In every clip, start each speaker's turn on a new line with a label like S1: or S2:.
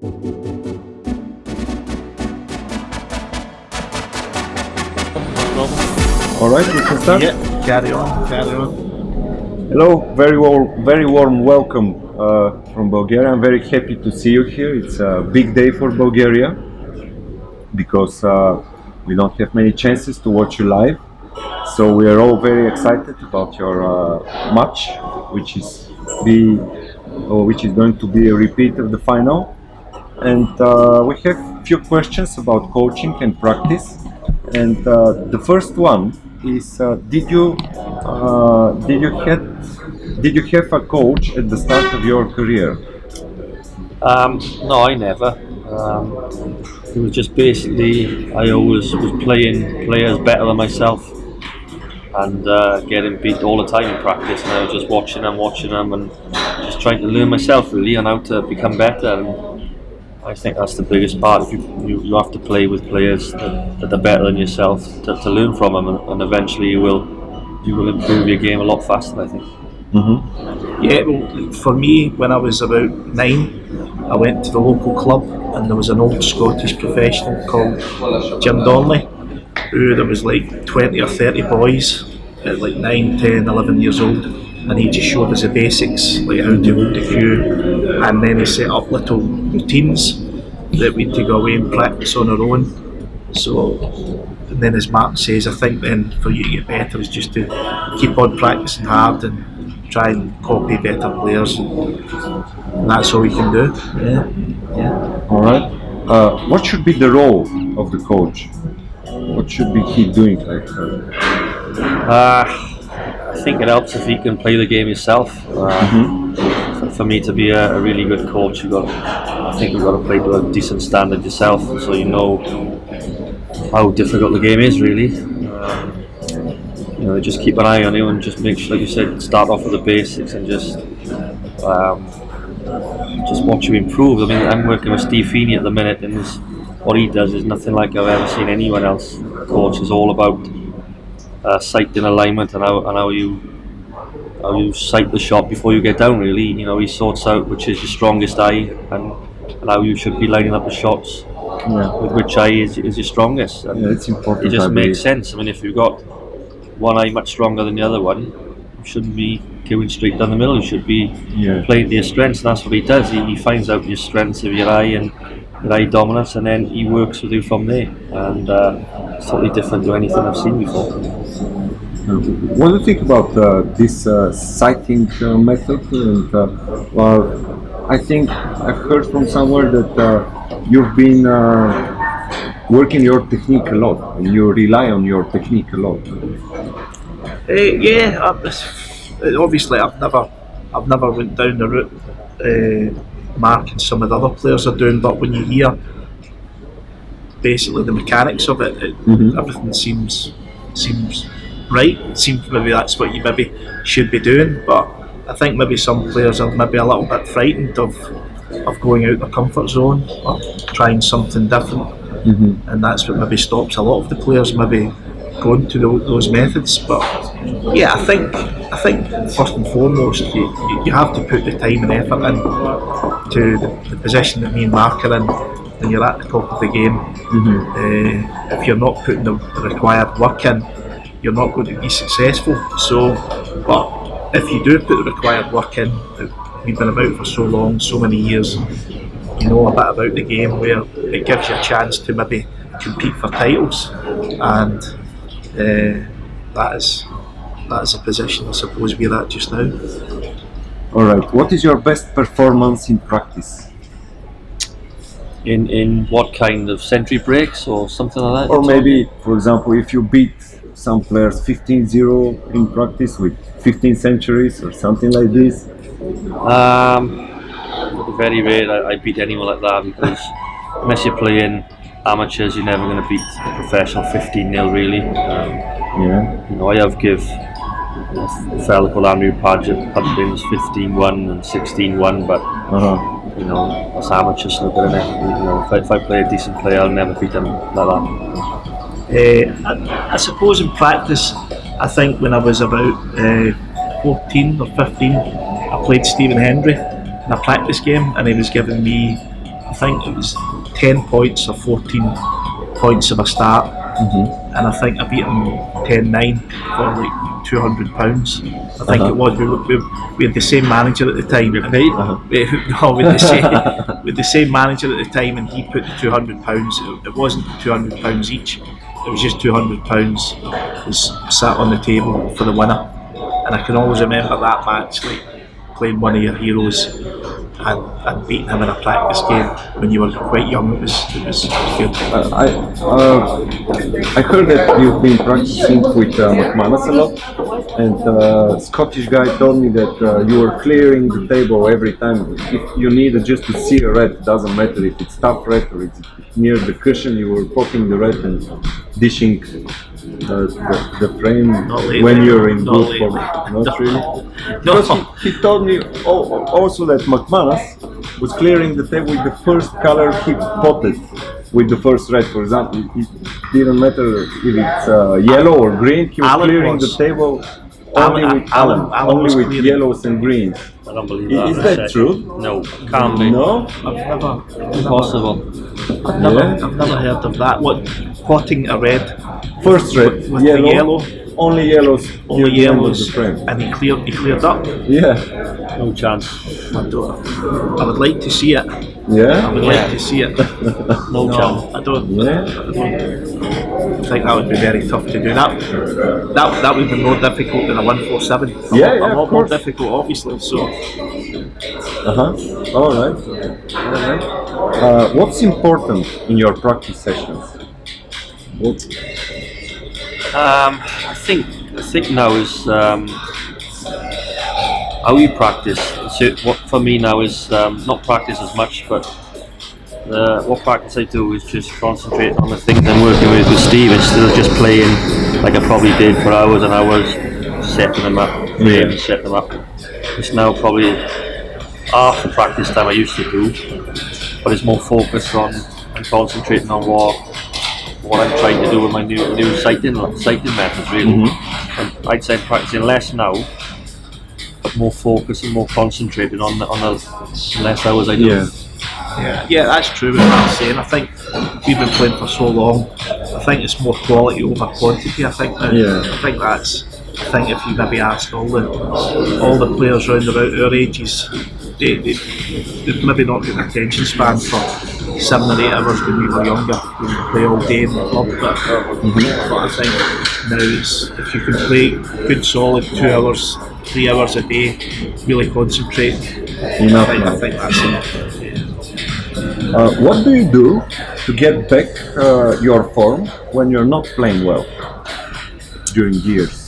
S1: All right, we can start?
S2: Yeah, carry on.
S1: Hello, very warm welcome from Bulgaria. I'm very happy to see you here. It's a big day for Bulgaria because we don't have many chances to watch you live. So we are all very excited about your match, which is going to be a repeat of the final. And we have a few questions about coaching and practice. And the first one is: did you have a coach at the start of your career?
S3: No, I never. It was just basically I always was playing players better than myself and getting beat all the time in practice, and I was just watching them and just trying to learn myself really on how to become better. And I think that's the biggest part. You have to play with players that are better than yourself to learn from them, and eventually you will improve your game a lot faster, I think.
S2: Mm-hmm. Yeah, well, for me, when I was about 9, I went to the local club, and there was an old Scottish professional called Jim Donnelly, who there was like 20 or 30 boys at like 9, 10, 11 years old, and he just showed us the basics, like how to hold the cue, and then he set up little routines that we had to go away and practice on our own. So, and then as Mark says, I think then for you to get better is just to keep on practicing hard and try and copy better players, and that's all we can do. Yeah.
S1: All right. What should be the role of the coach? What should be he doing?
S3: I think it helps if you can play the game yourself. For me to be a really good coach, you've got to play to a decent standard yourself, so you know how difficult the game is really. Just keep an eye on you and just make sure, like you said, start off with the basics and just watch you improve. I mean, I'm working with Steve Feeney at the minute, and what he does is nothing like I've ever seen anyone else coach. Is all about sighting alignment and how you sight the shot before you get down. Really, he sorts out which is your strongest eye and how you should be lining up the shots.
S1: Yeah.
S3: With which eye is your strongest. And
S1: it's important.
S3: It just makes sense. I mean, if you've got one eye much stronger than the other one, you shouldn't be going straight down the middle. You should be playing to your strengths, and that's what he does. He finds out your strengths of your eye and your eye dominance, and then he works with you from there. And it's totally different to anything I've seen before.
S1: What do you think about this sighting method? And I think I've heard from somewhere that you've been working your technique a lot, and you rely on your technique a lot.
S2: Obviously, I've never went down the route Mark and some of the other players are doing, but when you hear basically the mechanics of it, everything seems right. It seems maybe that's what you maybe should be doing, but I think maybe some players are maybe a little bit frightened of going out their comfort zone or trying something different, and that's what maybe stops a lot of the players maybe going to those methods. But yeah, I think first and foremost you have to put the time and effort in to the position that me and Mark are in when you're at the top of the game. If you're not putting the required work in, you're not going to be successful. So, but if you do put the required work in, we've been about for so long, so many years, you know a bit about the game where it gives you a chance to maybe compete for titles, and that's a position I suppose we're at just now.
S1: Alright, what is your best performance in practice?
S3: In what kind of century breaks or something like that?
S1: Or maybe, for example, if you beat some players 15-0 in practice with 15 centuries or something like this?
S3: Very rare I beat anyone like that, because unless you're playing amateurs, you're never going to beat a professional 15-0 really. I have give a fella called Andrew Padgett's 15-1 and 16-1, but that's amateur snooker, innit? If I play a decent player, I'll never beat him like that.
S2: I suppose in practice, I think when I was about 14 or 15, I played Stephen Hendry in a practice game, and he was giving me I think it was 10 points or 14 points of a start, and I think I beat him 10-9 for like £200. I think it was. We had the same manager at the time.
S3: You paid?
S2: No, with the same manager at the time, and he put the £200. It wasn't £200 each. It was just £200 was sat on the table for the winner. And I can always remember that match, like playing one of your heroes and beating him in a practice game when you were quite young. It was good.
S1: I heard that you've been practicing with McManus a lot, and Scottish guy told me that you were clearing the table every time. If you needed just to see a red, doesn't matter if it's tough red or it's near the cushion, you were poking the red and dishing the frame when you're in good form. Not really? Because he told me also that McManus was clearing the table with the first color he potted with the first red. For example, it didn't matter if it's yellow or green, he was clearing the table only with yellows and greens.
S3: I don't believe that.
S1: Is that true?
S3: No, can't be.
S1: No?
S3: Impossible.
S2: I've never heard of that. What, potting a red?
S1: First red,
S2: with
S1: yellow,
S2: the yellow,
S1: only yellows,
S2: only
S1: near the end of
S2: yellows,
S1: the frame.
S2: and he cleared up.
S1: Yeah.
S3: No chance.
S2: I would like to see it. I
S1: Yeah?
S2: would like to see it.
S3: No chance.
S2: I don't.
S1: Yeah?
S2: I think that would be very tough to do. That would be more difficult than a 147. A
S1: Yeah,
S2: lot
S1: of
S2: more
S1: course.
S2: difficult, obviously. So
S1: Alright. What's important in your practice sessions?
S3: I think now is how you practice. So what for me now is not practice as much, but what practice I do is just concentrate on the things I'm working with Steve instead of just playing like I probably did for hours and hours, setting them up, setting them up. It's now probably half the practice time I used to do, but it's more focused on and concentrating on what I'm trying to do with my new sighting methods really. And I'd say I'm practicing less now, but more focused and more concentrated on the less hours I do.
S2: yeah, that's true. What I'm saying. I think we've been playing for so long. I think it's more quality over quantity. I think now. I think that's. I think if you maybe asked all the players around about our ages, they've maybe not got an attention span for 7 or 8 hours when we were younger. We would play all day in the club, but I think now it's, if you can play good solid 2 hours, 3 hours a day, really concentrate. I think that's enough.
S1: What do you do to get back your form when you're not playing well during years?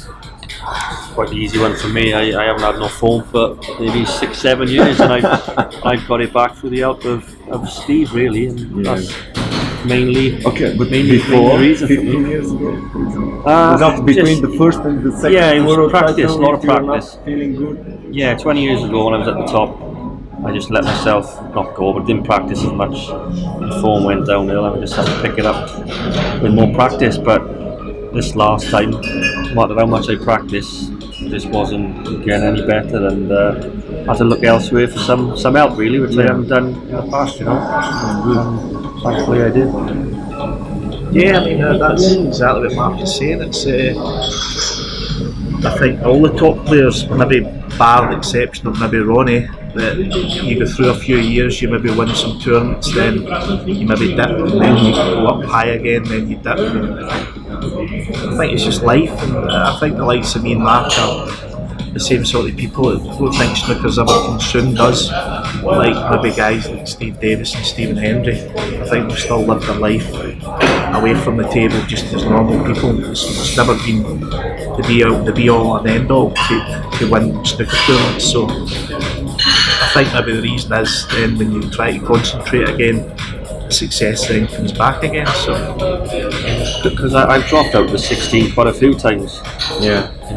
S3: Quite the easy one for me. I haven't had no form for maybe 6-7 years, and I've got it back through the help of Steve really, and that's mainly
S1: but
S3: mainly
S1: before
S3: the reason
S1: 15 years ago, for example, between the first and the second
S3: it was
S1: world
S3: practice,
S1: title,
S3: a lot of
S1: if you're
S3: practice.
S1: not feeling good.
S3: 20 years ago when I was at the top, I just let myself not go, but didn't practice as much. The form went downhill, and I just had to pick it up with more practice. But this last time, no matter how much I practice, this wasn't getting any better, and had to look elsewhere for some help really, which I haven't done in the past, thankfully I did.
S2: Yeah, I mean that's exactly what Mark is saying. It's I think all the top players, maybe bar the exception of maybe Ronnie, that you go through a few years, you maybe win some tournaments, then you maybe dip, and then you go up high again, then you dip. I think it's just life, and I think the likes of me and Mark are the same sort of people that don't think snooker's ever consumed us, like maybe guys like Steve Davis and Stephen Hendry. I think they've still lived their life away from the table just as normal people. It's never been the be all and end all to win snooker tournaments. So I think maybe the reason is then when you try to concentrate again, success then comes back again. So
S3: because I've dropped out to 16 quite a few times.
S1: Yeah.
S3: I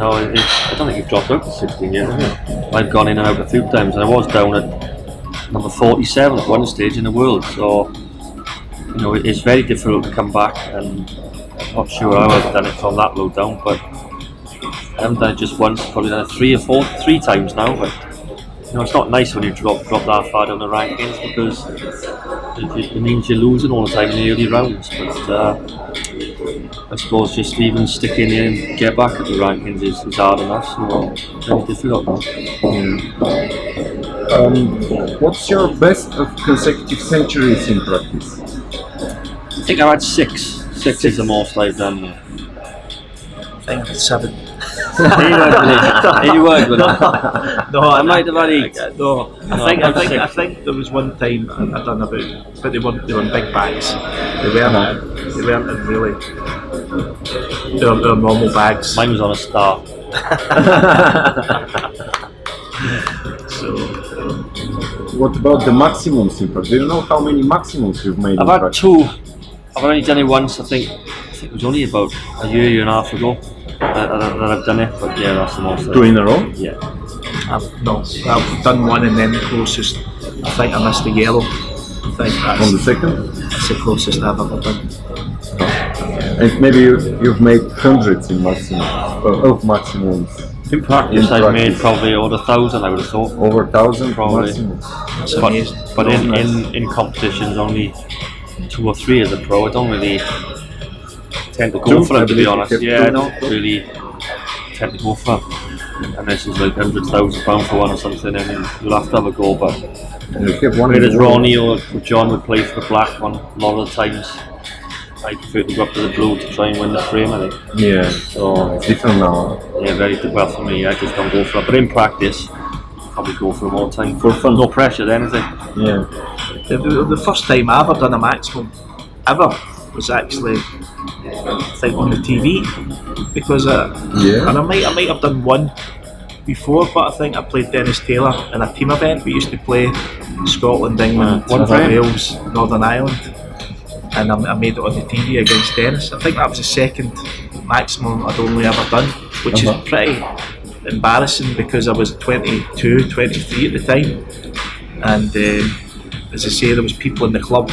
S3: don't think you've dropped out to 16 yet, have you? I've gone in and out a few times, and I was down at number 47 at one stage in the world. So it's very difficult to come back, and I'm not sure how I've done it from that low down, but I haven't done it just once. Probably done it three times now, but it's not nice when you drop that far down the rankings, because it means you're losing all the time in the early rounds. But I suppose just even sticking in and get back at the rankings is hard enough. So very difficult now.
S1: What's your best of consecutive centuries in practice?
S3: I think I've had six. Six is the most I've done.
S2: I think 7.
S3: You weren't good.
S2: No,
S3: I might have had 8.
S2: No, I think there was one time I done about, but they weren't big bags. They weren't in really. They were normal bags.
S3: Mine was on a star.
S2: So.
S1: What about the maximums in practice? Do you know how many maximums you've made?
S3: I've had 2. I've only done it once. I think it was only about a year and a half ago that I've done it. But yeah, that's the most.
S1: 2 in a row?
S3: Yeah.
S2: I've done one, and then the closest. I think I missed the yellow. I think
S1: On the second?
S2: that's the closest I've ever done.
S1: And maybe you've made hundreds in maximum of maximums.
S3: In practice, I've made probably over 1,000. I would have thought.
S1: Over 1,000
S3: Probably.
S1: maximums.
S2: That's amazing.
S3: But in competitions, only 2 or 3 as a pro. I don't really tend to go
S1: 2,
S3: for them, to be honest.
S1: kept
S3: Yeah, I
S1: 2.
S3: don't really tend to go for them. Unless it's like £100,000 for one or something, and you'll have to have a go. But
S1: And you kept one in
S3: whereas
S1: the row.
S3: Ronnie or John would play for the black one, a lot of the times I prefer to go up to the blue to try and win the frame, I think.
S1: Yeah, so it's different now.
S3: Yeah, very well for me. I just don't go for it. But in practice, probably go for them all the time. For fun, no pressure then, is it?
S1: Yeah.
S2: The first time I ever done a maximum ever was actually, I think, on the TV, because
S1: Yeah.
S2: and I might have done one before, but I think I played Dennis Taylor in a team event. We used to play Scotland, England,
S3: One frame.
S2: Wales, Northern Ireland, and I made it on the TV against Dennis. I think that was the second maximum I'd only ever done, which is pretty embarrassing because I was 22, 23 at the time, and as I say, there was people in the club,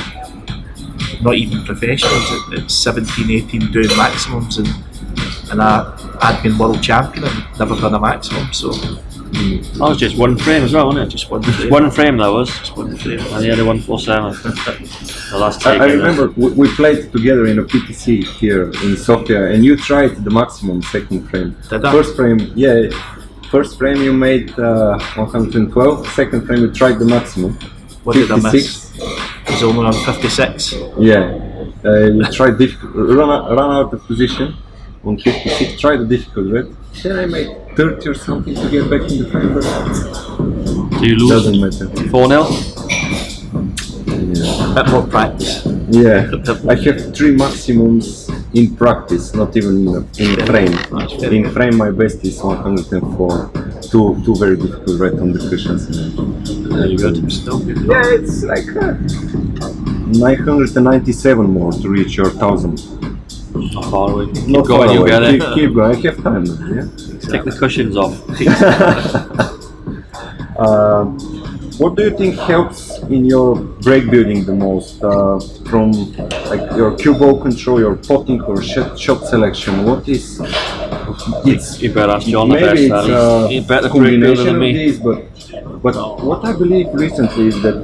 S2: not even professionals, at 17, 18 doing maximums, and I'd been world champion and never done a maximum, so
S3: That was just one frame as well, wasn't it?
S2: just one frame.
S3: One frame that was.
S2: Just one frame.
S3: And the other 147. So that's
S1: I
S3: taken.
S1: remember we played together in a PTC here in Sofia, and you tried the maximum second frame.
S2: Did I?
S1: First frame, yeah. First frame you made 112. Second frame you tried the maximum.
S2: What did I
S1: 56.
S2: miss? It was only on 56.
S1: Yeah. You tried run out of position on 56. Tried the difficult red. Then I made 30 or something to get back in the frame, but
S3: Do you lose
S1: doesn't matter.
S3: 4-0?
S1: Yeah.
S2: Bit more practice.
S1: Yeah, I have 3 maximums in practice, not even in frame. In frame, my best is 104. Two very difficult right on the cushions.
S3: Very good.
S2: Still good.
S1: Yeah, it's like 997 more to reach your 1,000.
S3: Not far away. Keep
S1: Not
S3: going,
S1: far
S3: you
S1: away.
S3: get it.
S1: Keep going. I have time now. Yeah.
S3: Take the cushions off.
S1: What do you think helps in your break building the most? From like your cue ball control, your potting or shot selection? What is? It's
S3: You better ask John the
S1: maybe
S3: best.
S1: it's
S3: He's better break builder
S1: combination
S3: than
S1: of
S3: me.
S1: these, but what I believe recently is that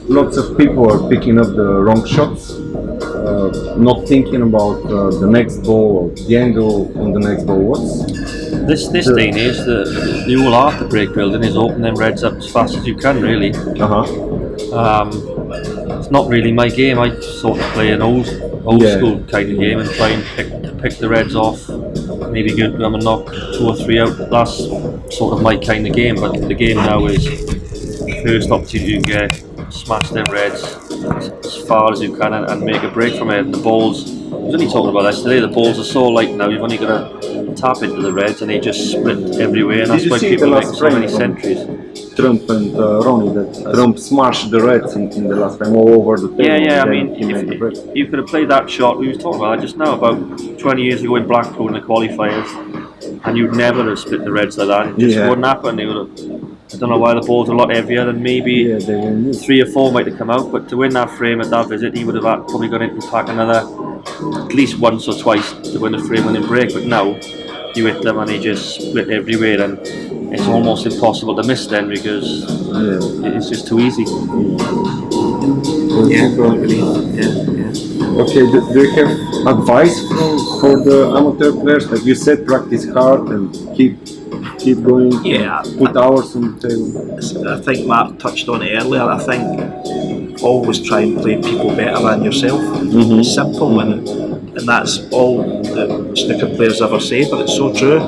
S1: lots of people are picking up the wrong shots, not thinking about the next ball or the angle on the next ball. What's
S3: This day and age, the whole art of break building is open them reds up as fast as you can, really. It's not really my game. I sort of play an old
S1: Yeah.
S3: school kind of game and try and pick the reds off, maybe get them and knock 2 or 3 out. That's sort of my kind of game. But the game now is first opportunity you get, smash them reds as far as you can and make a break from it. And the balls, I was only talking about this today, the balls are so light now, you've only got to tap into the reds and they just split everywhere, and that's
S1: Did you
S3: why
S1: see
S3: people
S1: the
S3: make
S1: last
S3: so many
S1: frame
S3: centuries.
S1: Trump and Ronnie, that Trump smashed the reds in the last time all over the table?
S3: Yeah, I
S1: and
S3: mean,
S1: then he made the break.
S3: if you could have played that shot, we were talking about that just now, about 20 years ago in Blackpool in the qualifiers, and you'd never have split the reds like that. It just
S1: Yeah.
S3: wouldn't happen. They would have, I don't know why the balls are a lot heavier than maybe
S1: Yeah, they were
S3: 3 or 4 might have come out, but to win that frame at that visit, he would have probably gone into the pack another at least once or twice to win a frame winning break. But now you hit them and they just split everywhere, and it's almost impossible to miss then because it's just too easy.
S1: Okay, do you have advice for the amateur players? Like you said, practice hard and keep going. Put hours on the table.
S2: I think Mark touched on it earlier. I think always try and play people better than yourself. It's simple and that's all the snooker players ever say, but it's so true.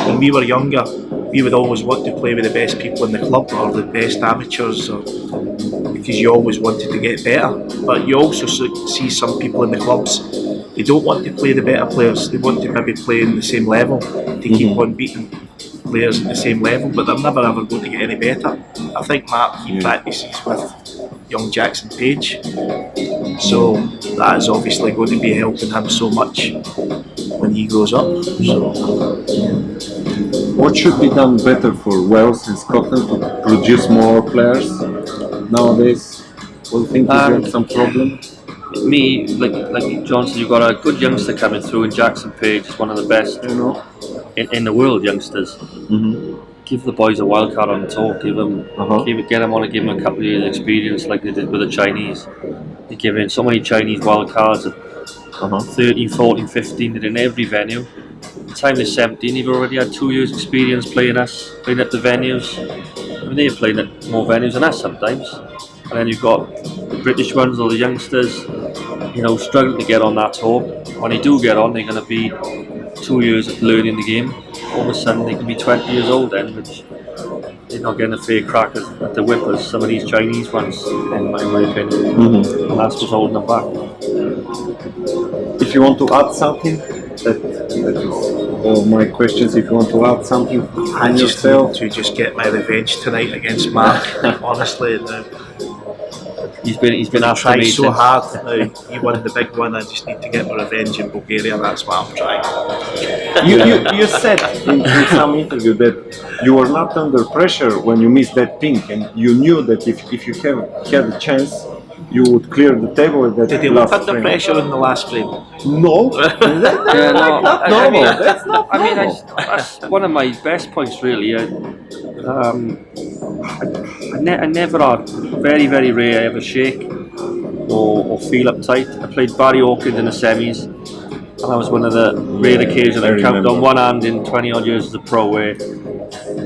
S2: When we were younger, we would always want to play with the best people in the club or the best amateurs, because you always wanted to get better. But you also see some people in the clubs, they don't want to play the better players, they want to maybe play in the same level, to keep on beating players at the same level, but they're never ever going to get any better. I think Mark, he practices with young Jackson Page, so that is obviously going to be helping him so much when he grows up. So,
S1: what should be done better for Wales and Scotland to produce more players nowadays? What do you think is there some problem?
S3: Me, like Johnson, you've got a good youngster coming through, and Jackson Page is one of the best in the world youngsters. Give the boys a wild card on the tour. Get them on and give them a couple of years experience like they did with the Chinese. They give in so many Chinese wild cards at 13, 14, 15, they're in every venue. By the time they're 17, they've already had 2 years experience playing at the venues. I mean, they're playing at more venues than us sometimes. And then you've got the British ones or the youngsters, struggling to get on that tour. When they do get on, they're going to be 2 years of learning the game. All of a sudden they can be 20 years old then, which they're not getting a fair crack at the whip as some of these Chinese ones, in my opinion. And that's what's holding them back.
S1: If you want to add something, that is all my questions. If you want to add something on yourself.
S2: To just get my revenge tonight against Mark. Honestly,
S3: He's been after
S2: trying
S3: me
S2: so hard. Now he won the big one. I just need to get my revenge in Bulgaria. That's what I'm trying.
S1: You said in some interview that you were not under pressure when you missed that pink, and you knew that if you had a chance, you would clear the table with that.
S2: Did he look under pressure in the last frame?
S1: No.
S3: That's one of my best points, really. I never had, very, very rare, I ever shake or feel uptight. I played Barry Auckland in the semis, and that was one of the rare occasions I counted on one hand in 20 odd years as a pro where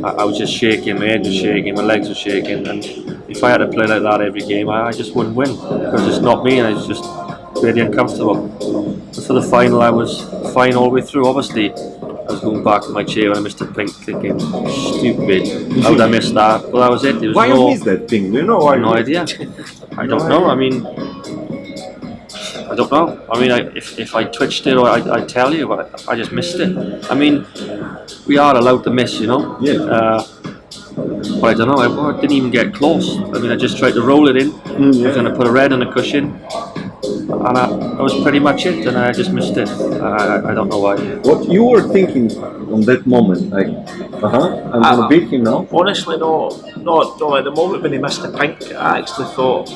S3: I was just shaking, my head was shaking, my legs were shaking, and if I had to play like that every game, I just wouldn't win because it's not me, and I was just really uncomfortable. But for the final, I was fine all the way through. Obviously, I was going back in my chair when I missed the pink, thinking, stupid, how did I miss that? Well, that was it.
S1: Why you missed that pink? Do you know why?
S3: No idea. I don't know. I mean, I don't know. I mean, if I twitched it, or I'd tell you, but I just missed it. I mean, we are allowed to miss,
S1: Yeah.
S3: But I don't know. I didn't even get close. I mean, I just tried to roll it in. I was going to put a red on a cushion, and that was pretty much it. And I just missed it. I don't know why.
S1: What you were thinking on that moment, like, I'm gonna beat him now.
S2: Honestly, no. At the moment when he missed the pink, I actually thought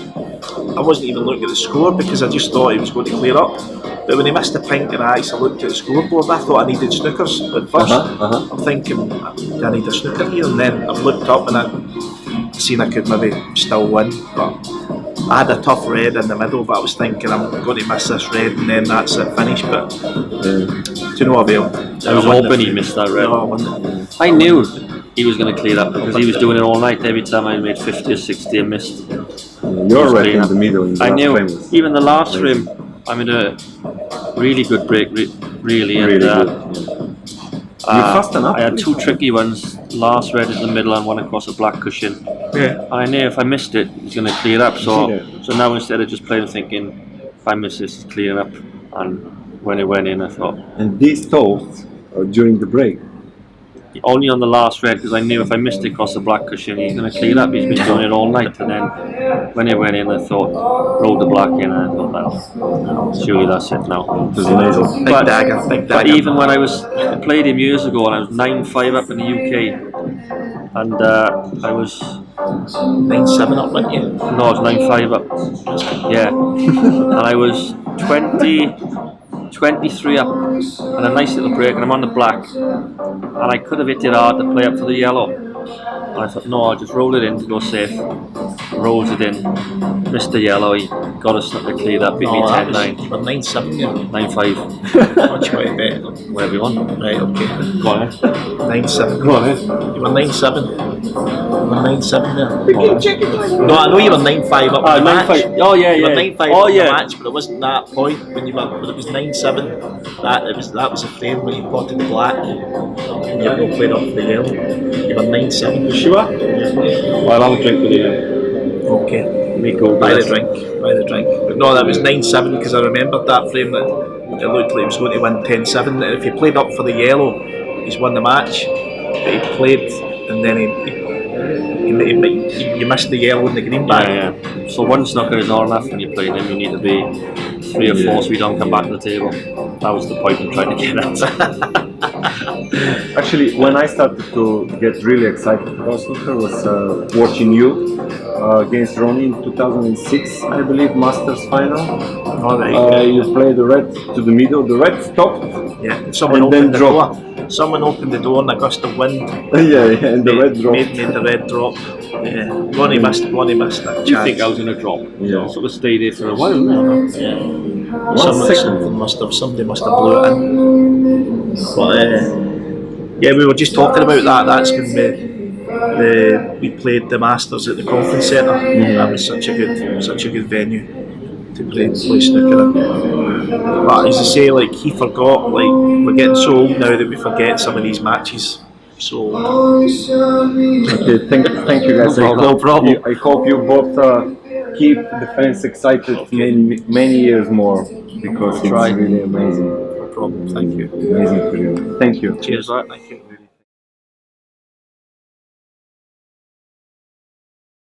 S2: I wasn't even looking at the score because I just thought he was going to clear up. But when he missed the pink and I actually looked at the scoreboard, I thought I needed snookers at first. I'm thinking, do I need a snooker here? And then I've looked up and I seen I could maybe still win. But I had a tough red in the middle, but I was thinking I'm going to miss this red and then that's it, finish. But to no avail.
S3: I was hoping he missed that red.
S2: No,
S3: I knew he was going to clear up because he was doing it all night. Every time I made 50 or 60 and missed.
S1: You're right in the middle.
S3: I knew. Even the last frame, I made a really good break, really. And,
S1: You're fast enough.
S3: I had two tricky ones. Last red in the middle and one across a black cushion.
S2: Yeah.
S3: I knew if I missed it, it's going to clear up. So now instead of just playing, thinking, if I miss this, it's clearing up. And when it went in, I thought.
S1: And these thoughts during the break.
S3: Only on the last red, because I knew if I missed it across the black cushion, he's going to clear up. He's been doing it all night. And then when it went in, I thought, rolled the black in, and I thought, well, surely that's it now.
S1: It was amazing.
S2: Big dagger.
S3: But even when I played him years ago, and I was 9-5 up in the UK, and I was
S2: 9-7 up, weren't you?
S3: No, I was 9-5 up. Yeah, and I was 23 up, and a nice little break, and I'm on the black, and I could have hit it hard to play up for the yellow, I thought, no, I'll just roll it in to go safe. Rolls it in, missed the yellow, he got a snooker cleared up, beat me 10-9.
S2: You were 9-7, yeah.
S3: 9-5.
S2: What you want to bet?
S3: Whatever you want.
S2: Right, okay.
S3: Go on, eh?
S2: 9-7.
S3: Go on, eh?
S2: You were 9-7. You were 9-7 there. No, I know you were 9-5 up in the match.
S3: 9-5. Oh, yeah,
S2: You were
S3: yeah.
S2: 9-5 up in the match, but it wasn't that point when you were. But it was 9-7. That was a frame when you potted the black. And you were played off the yellow. You were 9-7.
S3: Sure?
S2: Yeah.
S3: I'll have a drink with you.
S2: Okay.
S3: Me go.
S2: Buy the drink. But no, that was 9-7 because I remembered that frame that it looked like he was going to win 10-7. And if he played up for the yellow, he's won the match. But he played and then you missed the yellow and the green back.
S3: Yeah. So one snooker is not enough when you're playing him. You need to be 3 or 4 so you don't come back to the table. That was the point I'm trying to get at.
S1: Actually, when I started to get really excited about snooker was watching you against Ronnie in 2006, I believe, Masters final.
S2: Oh, right.
S1: You played the red to the middle, the red stopped.
S2: Yeah, someone
S1: and
S2: opened
S1: then
S2: the
S1: dropped.
S2: door. Someone opened the door and a gust of wind
S1: Yeah, and the red dropped.
S2: made the red drop. Yeah, Ronnie missed that chance.
S3: You think I was going to drop?
S1: Yeah.
S3: Sort of stayed there for a while. Didn't
S2: Yeah.
S1: 1 second.
S2: Somebody must have blew it in. But yeah, we were just talking about that. That's going to be we played the Masters at the conference centre. That was such a good venue to play snooker in. But as I say, like he forgot. Like we're getting so old now that we forget some of these matches. So
S1: Okay, thank you guys.
S3: No problem.
S1: I hope you both keep the fans excited many years more because it's really amazing.
S2: no problem. Thank you.
S1: Amazing for you. Thank you.
S2: Cheers. Thank you.